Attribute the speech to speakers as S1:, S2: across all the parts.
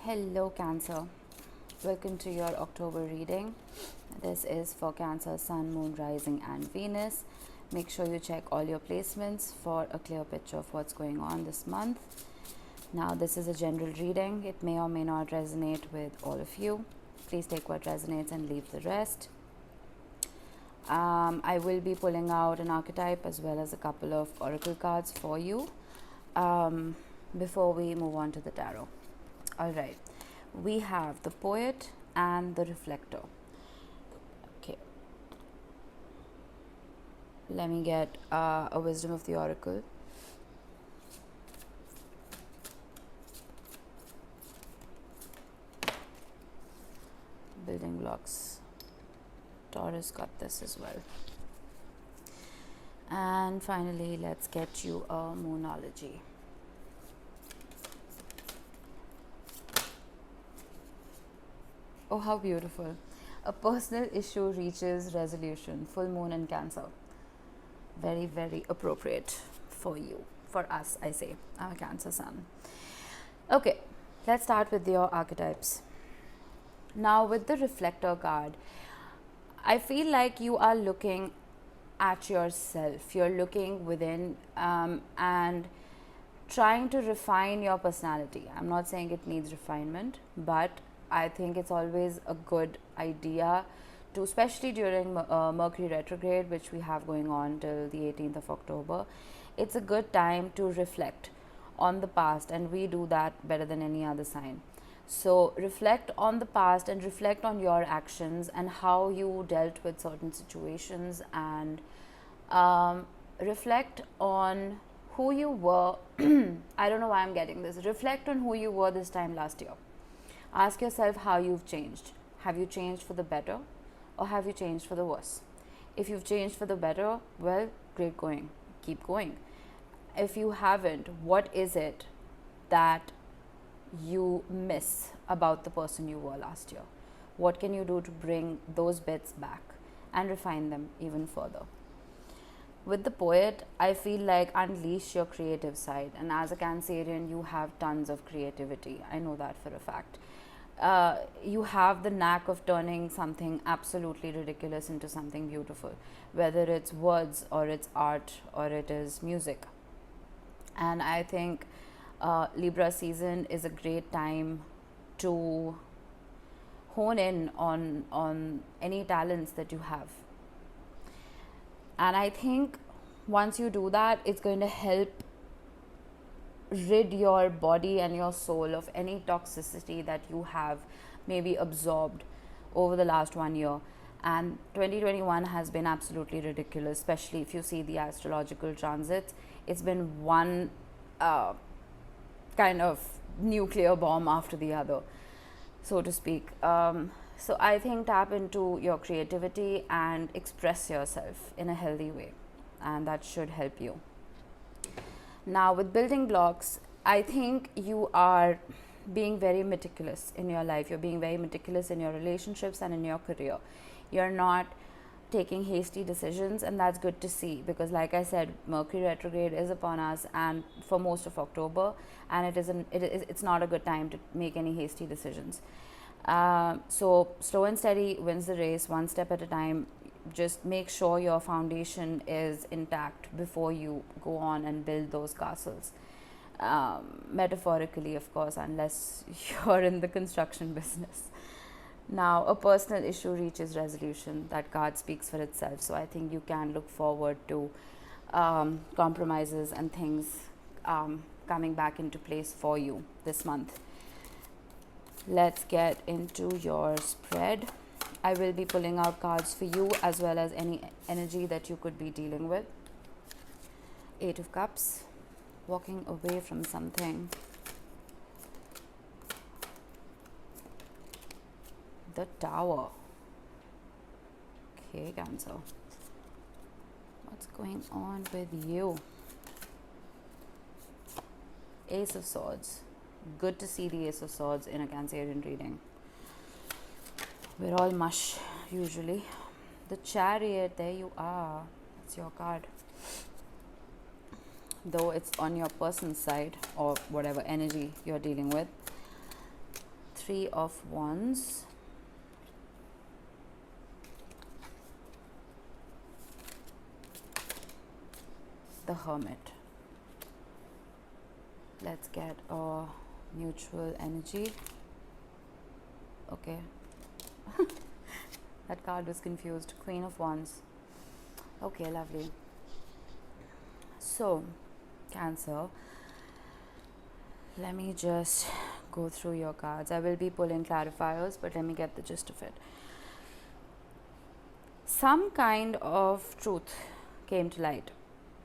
S1: Hello Cancer, welcome to your October reading. This is for Cancer, Sun, Moon, Rising and Venus. Make sure you check all your placements for a clear picture of what's going on this month. Now this is a general reading. It may or may not resonate with all of you. Please take what resonates and leave the rest. I will be pulling out an archetype as well as a couple of oracle cards for you before we move on to the tarot. All right, we have the poet and the reflector. Okay, let me get a wisdom of the oracle. Building blocks. Taurus got this as well. And finally, let's get you a moonology. Oh, how beautiful. A personal issue reaches resolution. Full moon in Cancer. Very, very appropriate for you. For us, I say. I'm a Cancer sun. Okay, let's start with your archetypes. Now, with the reflector card, I feel like you are looking at yourself. You're looking within and trying to refine your personality. I'm not saying it needs refinement, but I think it's always a good idea to, especially during Mercury retrograde, which we have going on till the 18th of October, it's a good time to reflect on the past, and we do that better than any other sign. So reflect on the past and reflect on your actions and how you dealt with certain situations, and reflect on who you were. I don't know why I'm getting this. Reflect on who you were this time last year. Ask yourself how you've changed. Have you changed for the better, or have you changed for the worse? If you've changed for the better, well, great going. Keep going. If you haven't, what is it that you miss about the person you were last year? What can you do to bring those bits back and refine them even further? With the poet, I feel like unleash your creative side. And as a Cancerian, you have tons of creativity. I know that for a fact. You have the knack of turning something absolutely ridiculous into something beautiful, whether it's words or it's art or it is music. And I think Libra season is a great time to hone in on any talents that you have. And I think once you do that, it's going to help rid your body and your soul of any toxicity that you have maybe absorbed over the last 1 year. And 2021 has been absolutely ridiculous, especially if you see the astrological transits. It's been one kind of nuclear bomb after the other, so to speak. So I think tap into your creativity and express yourself in a healthy way, and that should help you. Now, with building blocks, I think you are being very meticulous in your life. You're being very meticulous in your relationships and in your career. You're not taking hasty decisions, and that's good to see, because like I said, Mercury retrograde is upon us and for most of October, and it's not a good time to make any hasty decisions. So slow and steady wins the race, one step at a time. Just make sure your foundation is intact before you go on and build those castles. Metaphorically, of course, unless you're in the construction business. Now, a personal issue reaches resolution. That card speaks for itself. So I think you can look forward to compromises and things coming back into place for you this month. Let's get into your spread. I will be pulling out cards for you as well as any energy that you could be dealing with. 8 of Cups, walking away from something. The Tower. Okay, Cancer. What's going on with you? Ace of Swords. Good to see the Ace of Swords in a Cancerian reading. We're all mush, usually. The Chariot, there you are. That's your card. Though it's on your person's side or whatever energy you're dealing with. Three of Wands. The Hermit. Let's get a mutual energy. Okay. That card was confused. Queen of Wands. Okay, lovely. So, Cancer, let me just go through your cards. I will be pulling clarifiers, but let me get the gist of it. Some kind of truth came to light.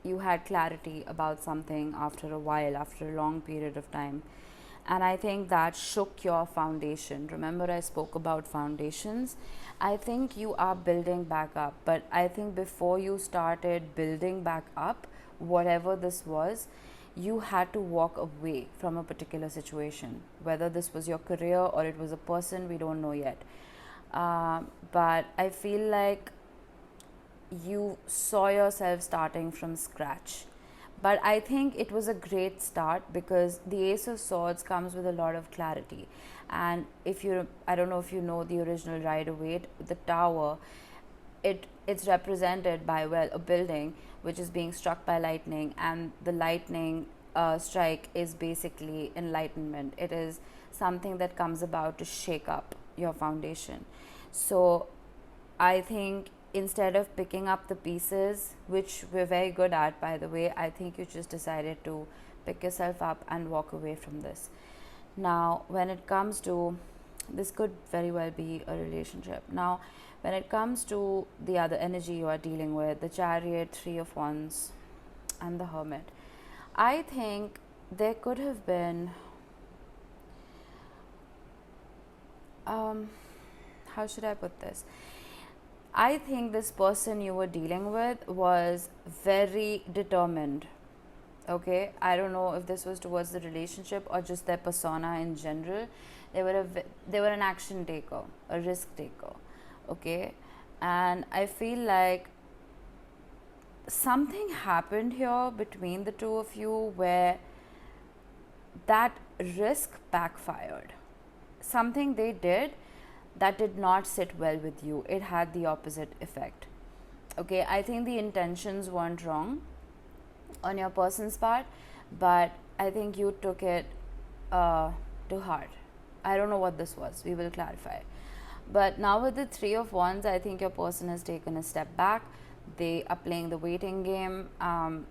S1: You had clarity about something after a while, after a long period of time. And I think that shook your foundation. Remember, I spoke about foundations. I think you are building back up. But I think before you started building back up, whatever this was, you had to walk away from a particular situation. Whether this was your career or it was a person, we don't know yet. But I feel like you saw yourself starting from scratch. But I think it was a great start because the Ace of Swords comes with a lot of clarity. And if you, I don't know if you know the original Rider-Waite, the tower, it's represented by, well, a building which is being struck by lightning, and the lightning strike is basically enlightenment. It is something that comes about to shake up your foundation. So I think instead of picking up the pieces, which we're very good at, by the way, I think you just decided to pick yourself up and walk away from this. Now, when it comes to, this could very well be a relationship. Now, when it comes to the other energy you are dealing with, the Chariot, Three of Wands, and the Hermit, I think there could have been, how should I put this? I think this person you were dealing with was very determined. Okay, I don't know if this was towards the relationship or just their persona in general. They were an action taker, a risk taker. Okay, and I feel like something happened here between the two of you where that risk backfired. Something they did that did not sit well with you. It had the opposite effect. Okay, I think the intentions weren't wrong on your person's part, but I think you took it to heart. I don't know what this was. We will clarify. But now with the Three of Wands, I think your person has taken a step back. They are playing the waiting game. I'm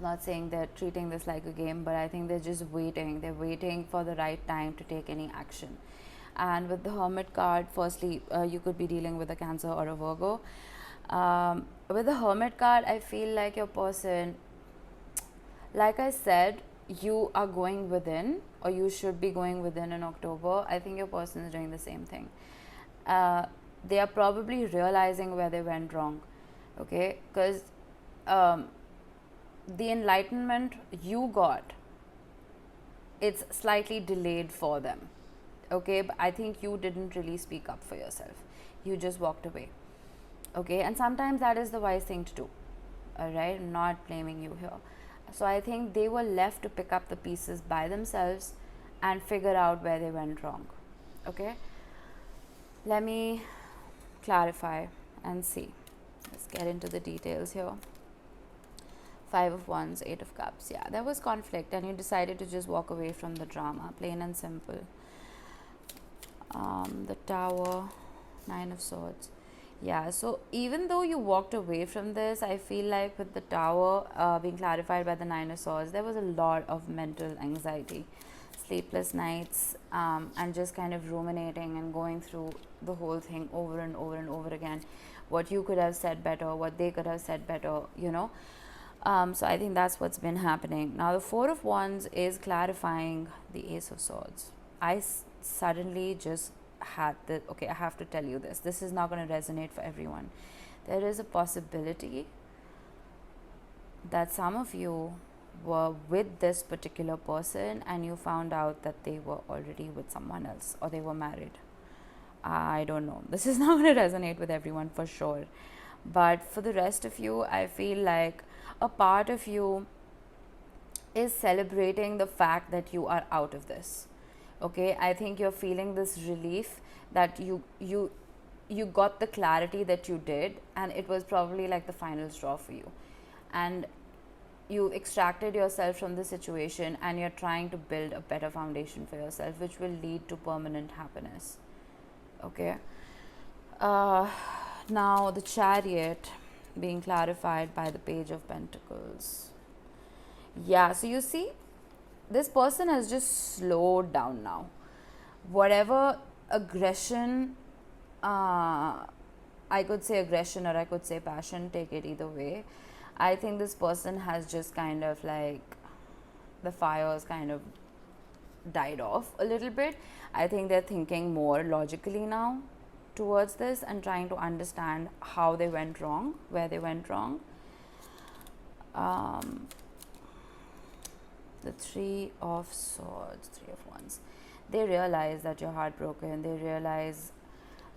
S1: not saying they're treating this like a game, but I think they're just waiting. They're waiting for the right time to take any action. And with the Hermit card, firstly, you could be dealing with a Cancer or a Virgo. With the Hermit card, I feel like your person, like I said, you are going within, or you should be going within in October. I think your person is doing the same thing. They are probably realizing where they went wrong. Okay, because the enlightenment you got, it's slightly delayed for them. Okay, but I think you didn't really speak up for yourself. You just walked away. Okay, and sometimes that is the wise thing to do. All right, I'm not blaming you here. So I think they were left to pick up the pieces by themselves and figure out where they went wrong. Okay, let me clarify and see. Let's get into the details here. Five of Wands, Eight of Cups. Yeah, there was conflict and you decided to just walk away from the drama, plain and simple. The Tower, Nine of Swords. Yeah, so even though you walked away from this, I feel like with the Tower being clarified by the Nine of Swords, there was a lot of mental anxiety, sleepless nights, and just kind of ruminating and going through the whole thing over and over and over again. What you could have said better, what they could have said better, you know. So I think that's what's been happening. Now the Four of Wands is clarifying the Ace of Swords. I suddenly just had the, okay, I have to tell you this. This is not going to resonate for everyone. There is a possibility that some of you were with this particular person and you found out that they were already with someone else or they were married. I don't know. This is not going to resonate with everyone for sure. But for the rest of you, I feel like a part of you is celebrating the fact that you are out of this. Okay, I think you're feeling this relief that you got the clarity that you did, and it was probably like the final straw for you, and you extracted yourself from the situation, and you're trying to build a better foundation for yourself, which will lead to permanent happiness. Okay. uh, Now the Chariot being clarified by the Page of Pentacles. Yeah, so you see, this person has just slowed down now. Whatever aggression, I could say aggression or I could say passion, take it either way. I think this person has just kind of like, the fires kind of died off a little bit. I think they're thinking more logically now towards this and trying to understand how they went wrong, where they went wrong. The Three of Swords, Three of Wands. They realize that you're heartbroken. They realize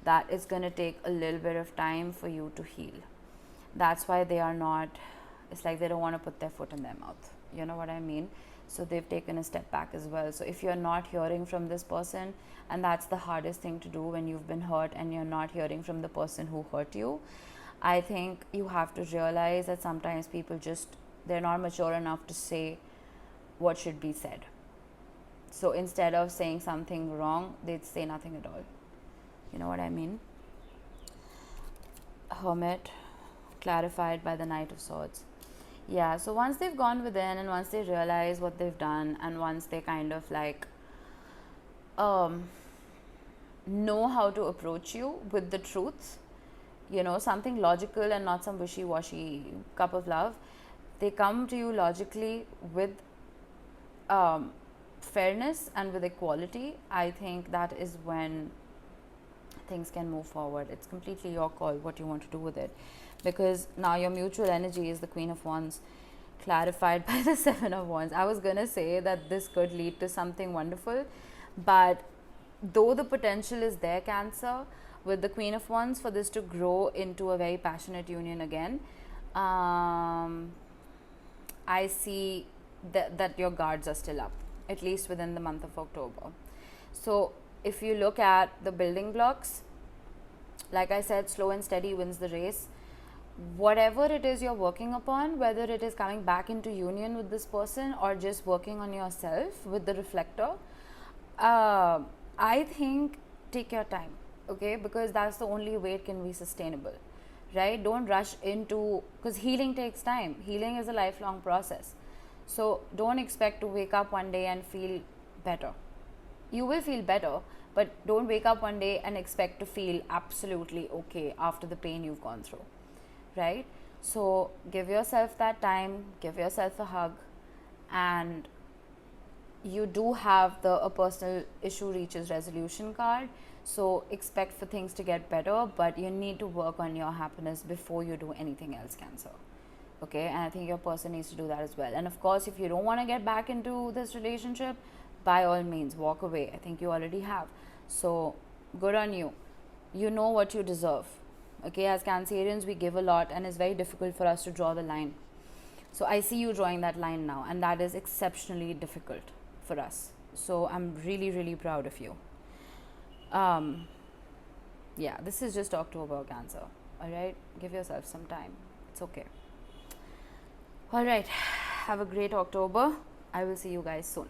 S1: that it's going to take a little bit of time for you to heal. That's why they are not, it's like they don't want to put their foot in their mouth. You know what I mean? So they've taken a step back as well. So if you're not hearing from this person, and that's the hardest thing to do when you've been hurt and you're not hearing from the person who hurt you, I think you have to realize that sometimes people just, they're not mature enough to say what should be said. So instead of saying something wrong, they'd say nothing at all. You know what I mean? Hermit, clarified by the Knight of Swords. Yeah, so once they've gone within and once they realize what they've done, and once they kind of like know how to approach you with the truth, you know, something logical and not some wishy-washy cup of love, they come to you logically with fairness and with equality. I think that is when things can move forward. It's completely your call what you want to do with it, because now your mutual energy is the Queen of Wands, clarified by the Seven of Wands. I was gonna say that this could lead to something wonderful, but though the potential is there, Cancer, with the Queen of Wands, for this to grow into a very passionate union again, I see that your guards are still up, at least within the month of October. So if you look at the building blocks, like I said, slow and steady wins the race. Whatever it is you're working upon, whether it is coming back into union with this person or just working on yourself with the reflector, I think take your time, okay? Because that's the only way it can be sustainable, right? Don't rush into, because healing takes time. Healing is a lifelong process. So don't expect to wake up one day and feel better. You will feel better, but don't wake up one day and expect to feel absolutely okay after the pain you've gone through, right? So give yourself that time, give yourself a hug, and you do have a personal issue reaches resolution card. So expect for things to get better, but you need to work on your happiness before you do anything else, Cancer. Okay, and I think your person needs to do that as well. And of course, if you don't want to get back into this relationship, by all means walk away. I think you already have. So good on you. You know what you deserve. Okay, as Cancerians, we give a lot, and it's very difficult for us to draw the line. So I see you drawing that line now, and that is exceptionally difficult for us. So I'm really, really proud of you. Yeah, this is just October, Cancer. All right, give yourself some time. It's okay. All right, have a great October. I will see you guys soon.